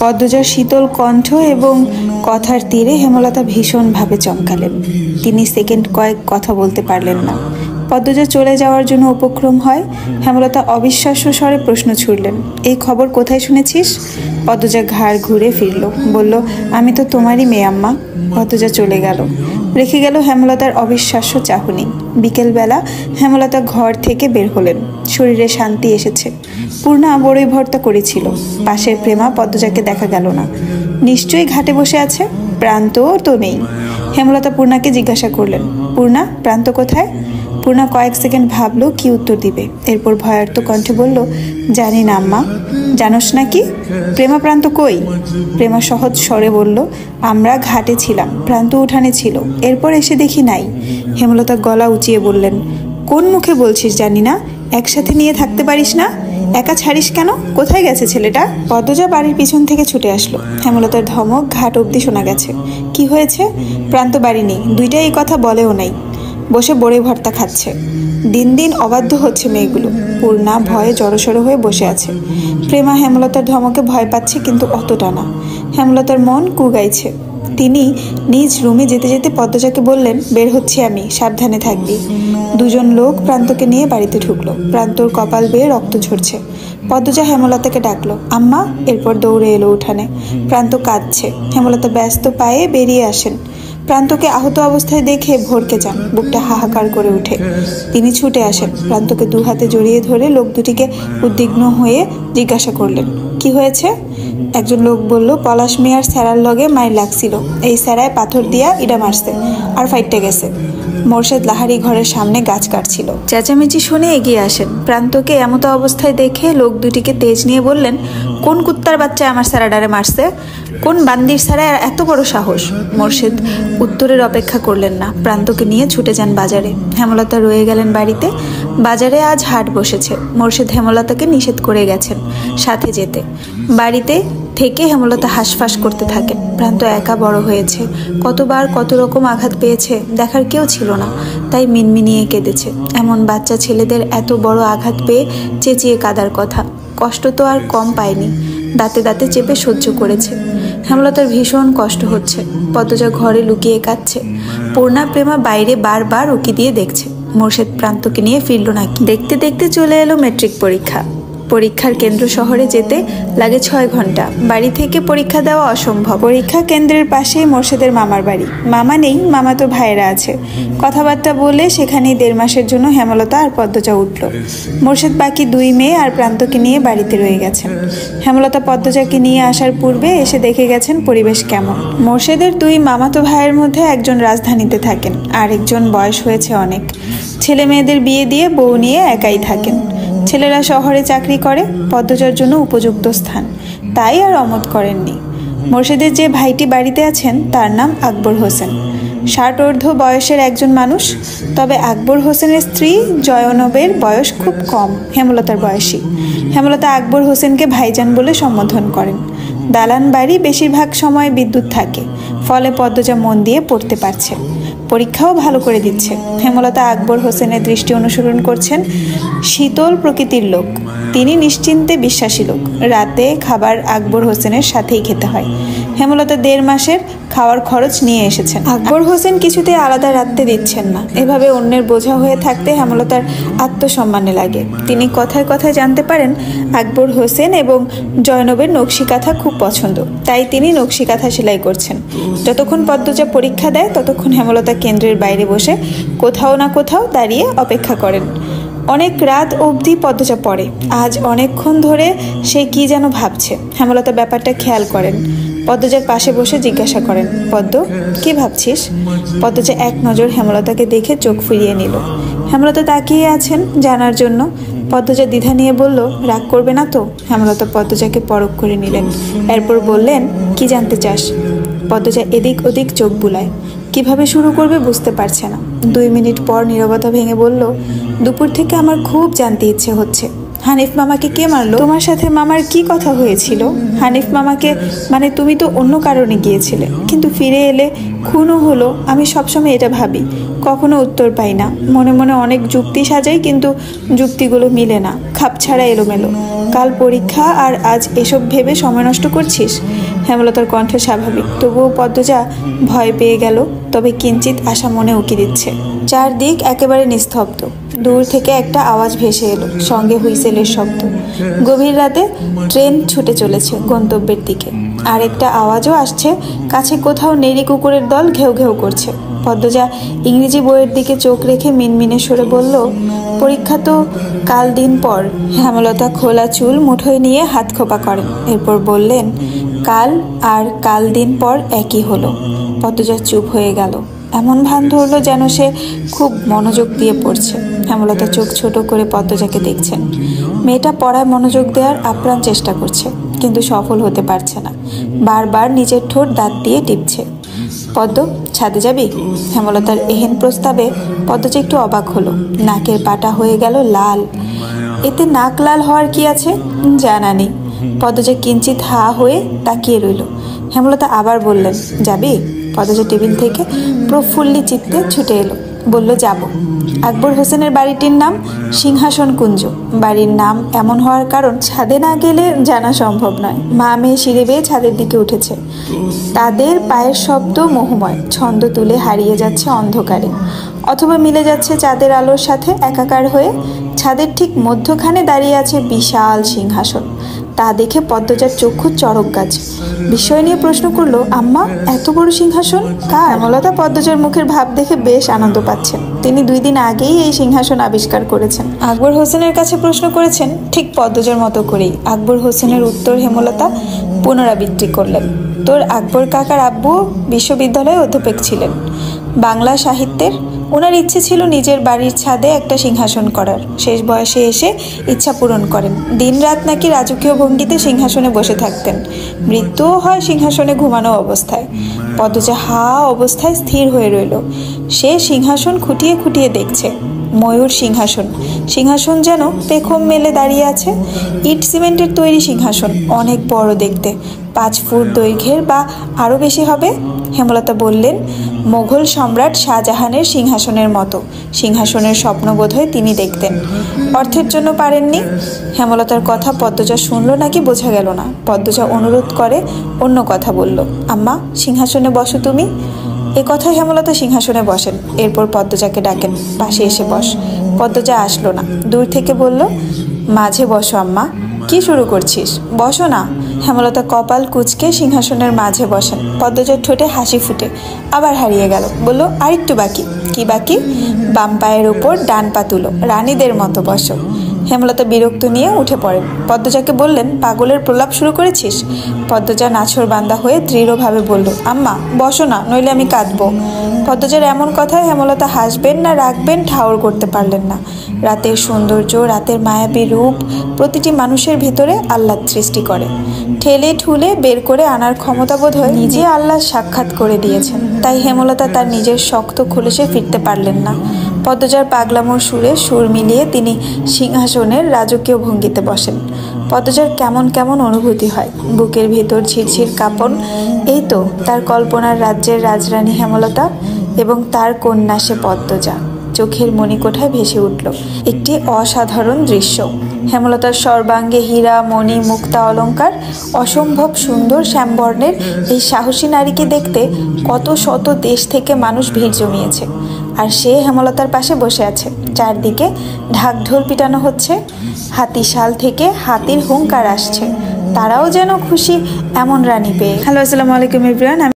পদ্মজার শীতল কণ্ঠ এবং কথার তীরে হেমলতা ভীষণভাবে চমকালেন। তিনি সেকেন্ড কয়েক কথা বলতে পারলেন না। পদ্মজা চলে যাওয়ার জন্য উপক্রম হয়। হেমলতা অবিশ্বাস্য স্বরে প্রশ্ন ছুড়লেন, এই খবর কোথায় শুনেছিস? পদ্মজা ঘাড় ঘুরে ফিরল, বলল, আমি তো তোমারই মেয়ে আম্মা। পদ্মজা চলে গেল, রেখে গেল হেমলতার অবিশ্বাস্য চাহনি। বিকেলবেলা হেমলতা ঘর থেকে বের হলেন। শরীরে শান্তি এসেছে। পূর্ণা বড়ই ভর্তা করেছিল। পাশের প্রেমা পদ্মজাকে দেখা গেল না। নিশ্চয়ই ঘাটে বসে আছে। প্রান্ত তো নেই। হেমলতা পূর্ণাকে জিজ্ঞাসা করলেন, পূর্ণা, প্রান্ত কোথায়? পূর্ণা কয়েক সেকেন্ড ভাবলো কি উত্তর দিবে। এরপর ভয়ার্ত কণ্ঠে বলল, জানি না আম্মা। জানোস না কি? প্রেমা, প্রান্ত কই? প্রেমা সহজ স্বরে বলল, আমরা ঘাটে ছিলাম, প্রান্ত উঠানে ছিল, এরপর এসে দেখি নাই। হেমলতা গলা উঁচিয়ে বললেন, কোন মুখে বলছিস জানি না? একসাথে নিয়ে থাকতে পারিস না? একা ছাড়িস কেন? কোথায় গেছে ছেলেটা? পদ্মজা বাড়ির পিছন থেকে ছুটে আসলো। হেমলতার ধমক ঘাট অবধি শোনা গেছে। কি হয়েছে? প্রান্ত বাড়ি নেই, দুইটা এই কথা বলেও নাই। বসে বড়ই ভর্তা খাচ্ছে। দিন দিন অবাধ্য হচ্ছে মেয়েগুলো। পূর্ণা ভয়ে জড়সড় হয়ে বসে আছে। প্রেমা হেমলতার ধমকে ভয় পাচ্ছে, কিন্তু অতটা না। হেমলতার মন কুগাইছে। তিনি নিজ রুমে যেতে যেতে পদ্মজাকে বললেন, বের হচ্ছি আমি, সাবধানে থাকবি। দুজন লোক প্রান্তকে নিয়ে বাড়িতে ঢুকলো। প্রান্তর কপাল বেয়ে রক্ত ঝরছে। পদ্মজা হেমলতাকে ডাকলো, আম্মা। এরপর দৌড়ে এলো উঠানে। প্রান্ত কাঁদছে। হেমলতা ব্যস্ত পায়ে বেরিয়ে আসেন। প্রান্তকে আহত অবস্থায় দেখে ভরকে যান। বুকটা হাহাকার করে ওঠে। তিনি ছুটে আসেন। প্রান্তকে দু হাতে জড়িয়ে ধরে লোক দুটিকে উদ্বিগ্ন হয়ে জিজ্ঞাসা করলেন, কি হয়েছে? একজন লোক বলল, পলাশ মিয়ার স্যারার লগে মাইর লাগছিল। এই স্যারায় পাথর দিয়া ইডা মারছে, আর ফাইটে গেছে। মোর্শেদ লাহারি ঘরের সামনে গাছ কাটছিল। চেঁচামেচি শুনে এগিয়ে আসেন। প্রান্তকে এমত অবস্থায় দেখে লোক দুটিকে তেজ নিয়ে বললেন, কোন কুত্তার বাচ্চা আমার স্যারাডারে মারছে? কোন বান্দির স্যারায় এত বড় সাহস? মোর্শেদ উত্তরের অপেক্ষা করলেন না। প্রান্তকে নিয়ে ছুটে যান বাজারে। হেমলতা রয়ে গেলেন বাড়িতে। বাজারে আজ হাট বসেছে। মোর্শেদ হেমলতাকে নিষেধ করে গেছেন সাথে যেতে। বাড়িতে থেকে হেমলতা হাঁসফাঁস করতে থাকেন। প্রান্ত একা বড় হয়েছে। কতবার কত রকম আঘাত পেয়েছে, দেখার কেউ ছিল না, তাই মিনমিনিয়ে কেঁদেছে। এমন বাচ্চা ছেলেদের এত বড় আঘাত পেয়ে চেঁচিয়ে কাঁদার কথা। কষ্ট তো আর কম পায়নি। দাঁতে দাঁতে চেপে সহ্য করেছে। হেমলতার ভীষণ কষ্ট হচ্ছে। পদ্মজা ঘরে লুকিয়ে কাঁদছে। পূর্ণা, প্রেমা বাইরে বারবার উকি দিয়ে দেখছে মোর্শেদ প্রান্তকে নিয়ে ফিরল নাকি। দেখতে দেখতে চলে এলো মেট্রিক পরীক্ষা। পরীক্ষার কেন্দ্র শহরে যেতে লাগে 6 ঘন্টা। বাড়ি থেকে পরীক্ষা দেওয়া অসম্ভব। পরীক্ষা কেন্দ্রের পাশেই মোর্শেদের মামার বাড়ি। মামা নেই, মামাতো ভাইয়েরা আছে। কথাবার্তা বলে সেখানেই 1.5 মাসের জন্য হেমলতা আর পদ্মজা উঠল। মোর্শেদ বাকি 2 মেয়ে আর প্রান্তকে নিয়ে বাড়িতে রয়ে গেছেন। হেমলতা পদ্মজাকে নিয়ে আসার পূর্বে এসে দেখে গেছেন পরিবেশ কেমন। মোর্শেদের 2 মামাতো ভাইয়ের মধ্যে একজন রাজধানীতে থাকেন, আর একজন বয়স হয়েছে অনেক। ছেলে মেয়েদের বিয়ে দিয়ে বউ নিয়ে একাই থাকেন। ছেলেরা শহরে চাকরি করে, পদ্মজার জন্য উপযুক্ত স্থান, তাই আর অমত করেননি। মোর্শেদের যে ভাইটি বাড়িতে আছেন তার নাম আকবর হোসেন। 60 বয়সের একজন মানুষ। তবে আকবর হোসেনের স্ত্রী জয়নবের বয়স খুব কম, হেমলতার বয়সী। হেমলতা আকবর হোসেনকে ভাইজান বলে সম্বোধন করেন। দালান বাড়ি, বেশিরভাগ সময় বিদ্যুৎ থাকে, ফলে পদ্মজা মন দিয়ে পড়তে পারছে। পরীক্ষাও ভালো করে দিচ্ছে। হেমলতা আকবর হোসেনের দৃষ্টি অনুসরণ করছেন। শীতল প্রকৃতির লোক। তিনি নিশ্চিন্তে বিশ্বাসী লোক। রাতে খাবার আকবর হোসেনের সাথেই খেতে হয়। হেমলতা 1.5 মাসের খাওয়ার খরচ নিয়ে এসেছেন। আকবর হোসেন কিছুতে আলাদা রাখতে দিচ্ছেন না। এভাবে অন্যের বোঝা হয়ে থাকতে হেমলতার আত্মসম্মানে লাগে। তিনি কথায় কথায় জানতে পারেন আকবর হোসেন এবং জয়নবের নকশিকাঁথা খুব পছন্দ, তাই তিনি নকশিকাঁথা সেলাই করছেন। যতক্ষণ পদ্মজা পরীক্ষা দেয় ততক্ষণ হেমলতা কেন্দ্রের বাইরে বসে কোথাও না কোথাও দাঁড়িয়ে অপেক্ষা করেন। অনেক রাত অবধি পদ্মজা পড়ে। আজ অনেকক্ষণ ধরে সে কি যেন ভাবছে। হেমলতা ব্যাপারটা খেয়াল করেন। পদ্মজার পাশে বসে জিজ্ঞাসা করেন, পদ্ম, কি ভাবছিস? পদ্মজা এক নজর হেমলতাকে দেখে চোখ ফিরিয়ে নিল। হেমলতা তাকিয়ে আছেন জানার জন্য। পদ্মজা দ্বিধা নিয়ে বলল, রাগ করবে না তো? হেমলতা পদ্মজাকে পরখ করে নিলেন। এরপর বললেন, কি জানতে চাস? পদ্মজা এদিক ওদিক চোখ বুলায়। কিভাবে শুরু করবে বুঝতে পারছে না। 2 মিনিট পর নীরবতা ভেঙে বলল, দুপুর থেকে আমার খুব জানতে ইচ্ছে হচ্ছে হানিফ মামাকে কে মারলো? তোমার সাথে মামার কি কথা হয়েছিল? হানিফ মামাকে মানে তুমি তো অন্য কারণে গিয়েছিলে, কিন্তু ফিরে এলে খুনও হলো। আমি সবসময় এটা ভাবি, কখনো উত্তর পাই না। মনে মনে অনেক যুক্তি সাজাই, কিন্তু যুক্তিগুলো মিলে না, খাপছাড়া এলোমেলো। কাল পরীক্ষা আর আজ এসব ভেবে সময় নষ্ট করছিস? হেমলতার কণ্ঠ স্বাভাবিক, তবুও পদ্মজা ভয় পেয়ে গেল, তবে কিঞ্চিত আশা মনে উকি দিচ্ছে। চারদিক একেবারে নিস্তব্ধ। দূর থেকে একটা আওয়াজ ভেসে এলো, সঙ্গে হুইসেলের শব্দ। গভীর রাতে ট্রেন ছুটে চলেছে গন্তব্যের দিকে। আর একটা আওয়াজও আসছে, কাছে কোথাও নেড়ি কুকুরের দল ঘেউ ঘেউ করছে। পদ্মজা ইংরেজি বইয়ের দিকে চোখ রেখে মিনমিনে সরে বলল, পরীক্ষা তো কাল দিন পর। হেমলতা খোলা চুল মুঠোয় নিয়ে হাত খোপা করেন, এরপর বললেন, কাল আর কাল দিন পর একই হলো। পদ্মজা চুপ হয়ে গেল। এমন ভান ধরলো যেন সে খুব মনোযোগ দিয়ে পড়ছে। হেমলতা চোখ ছোট করে পদ্মজাকে দেখছেন। মেয়েটা পড়ায় মনোযোগ দেওয়ার আপ্রাণ চেষ্টা করছে, কিন্তু সফল হতে পারছে না। বারবার নিজের ঠোঁট দাঁত দিয়ে টিপছে। পদ্ম, ছাদে যাবি? হেমলতার এহেন প্রস্তাবে পদ্মজা একটু অবাক হলো। নাকের পাটা হয়ে গেল লাল। এতে নাক লাল হওয়ার কি আছে? জানা নেই। পদ্মজা কিঞ্চিত হা হয়ে তাকিয়ে রইল। হেমলতা আবার বললেন, যাবি? পদ্মজা টেবিল থেকে প্রফুল্লি চিত্তে ছুটে এলো, বলল, যাব। আকবর হোসেনের বাড়িটির নাম সিংহাসন কুঞ্জ। বাড়ির নাম এমন হওয়ার কারণ ছাদে না গেলে জানা সম্ভব নয়। মা মেয়ে সিঁড়ি বেয়ে ছাদের দিকে উঠেছে। তাদের পায়ের শব্দ মোহময়, ছন্দ তুলে হারিয়ে যাচ্ছে অন্ধকারে, অথবা মিলে যাচ্ছে চাঁদের আলোর সাথে একাকার হয়ে। ছাদের ঠিক মধ্যখানে দাঁড়িয়ে আছে বিশাল সিংহাসন। তা দেখে পদ্মজার চক্ষু চড়ক গাছ। বিস্ময় নিয়ে প্রশ্ন করলো, আম্মা, এত বড় সিংহাসন কার? হেমলতা পদ্মজার মুখের ভাব দেখে বেশ আনন্দ পাচ্ছেন। তিনি 2 দিন আগেই এই সিংহাসন আবিষ্কার করেছেন। আকবর হোসেনের কাছে প্রশ্ন করেছেন, ঠিক পদ্মজার মতো করেই। আকবর হোসেনের উত্তর হেমলতা পুনরাবৃত্তি করলেন। তোর আকবর কাকার আব্বু বিশ্ববিদ্যালয়ে অধ্যাপক ছিলেন, বাংলা সাহিত্যের। ওনার ইচ্ছে ছিল নিজের বাড়ির ছাদে একটা সিংহাসন করার। শেষ বয়সে এসে ইচ্ছা পূরণ করেন। দিনরাত নাকি রাজকীয় ভঙ্গিতে সিংহাসনে বসে থাকতেন। মৃত্যুও হয় সিংহাসনে ঘুমানো অবস্থায়। পদ্মজা হা অবস্থায় স্থির হয়ে রইল। সে সিংহাসন খুঁটিয়ে খুঁটিয়ে দেখছে। ময়ূর সিংহাসন। সিংহাসন যেন পেখম মেলে দাঁড়িয়ে আছে। ইট সিমেন্টের তৈরি সিংহাসন, অনেক বড় দেখতে, 5 ফুট দৈর্ঘ্যের বা আরও বেশি হবে। হেমলতা বললেন, মোগল সম্রাট শাহজাহানের সিংহাসনের মতো। সিংহাসনের স্বপ্ন বোধহয় তিনি দেখতেন, অর্থের জন্য পারেননি। হেমলতার কথা পদ্মজা শুনল নাকি বোঝা গেল না। পদ্মজা অনুরোধ করে অন্য কথা বলল, আম্মা, সিংহাসনে বসো তুমি। এ কথায় হেমলতা সিংহাসনে বসেন। এরপর পদ্মজাকে ডাকেন, পাশে এসে বস। পদ্মজা আসলো না, দূর থেকে বলল, মাঝে বসো আম্মা। কি শুরু করছিস? বসো না। হেমলতা কপাল কুঁচকে সিংহাসনের মাঝে বসেন। পদ্মজার ঠোঁটে হাসি ফুটে আবার হারিয়ে গেল। বলল, আরেকটু বাকি। কি বাকি? বাম পায়ের ওপর ডান পা তুলো, রানীদের মতো বসো। হেমলতা বিরক্ত নিয়ে উঠে পড়েন। পদ্মজাকে বললেন, পাগলের প্রলাপ শুরু করেছিস? পদ্মজা নাছোড়বান্দা হয়ে দৃঢ়ভাবে বলল, আম্মা, বসো না, নইলে আমি কাঁদবো। পদ্মজার এমন কথায় হেমলতা হাসবেন না রাখবেন ঠাউর করতে পারলেন না। রাতের সৌন্দর্য, রাতের মায়াবী রূপ প্রতিটি মানুষের ভিতরে আহ্লাদ সৃষ্টি করে। ঠেলে ঠুলে বের করে আনার ক্ষমতা বোধ হয় নিজে আল্লাহ সাক্ষাৎ করে দিয়েছেন। তাই হেমলতা তার নিজের শক্ত খুলেসে ফিরতে পারলেন না। পদ্মজার পাগলামোর সুরে সুর মিলিয়ে তিনি সিংহাসনের রাজকীয় ভঙ্গিতে বসেন। পদ্মজার কেমন কেমন অনুভূতি হয়, বুকের ভিতর ঝিরঝির কাঁপন। এই তো তার কল্পনার রাজ্যের রাজরানী হেমলতা এবং তার কন্যা সে পদ্মজা। চোখের মণিকোঠায় ভেসে উঠল একটি অসাধারণ দৃশ্য। হেমলতার সর্বাঙ্গে হীরা, মণি, মুক্তা, অলঙ্কার। অসম্ভব সুন্দর শ্যামবর্ণের এই সাহসী নারীকে দেখতে কত শত দেশ থেকে মানুষ ভিড় জমিয়েছে। আর সে হেমলতার পাশে বসে আছে। চারদিকে ঢাকঢোল পিটানো হচ্ছে, হাতিশাল থেকে হাতির হুঙ্কার আসছে। তারাও যেন খুশি এমন রানী পেয়ে। হ্যালো, আসসালামু আলাইকুম এভরিওয়ান।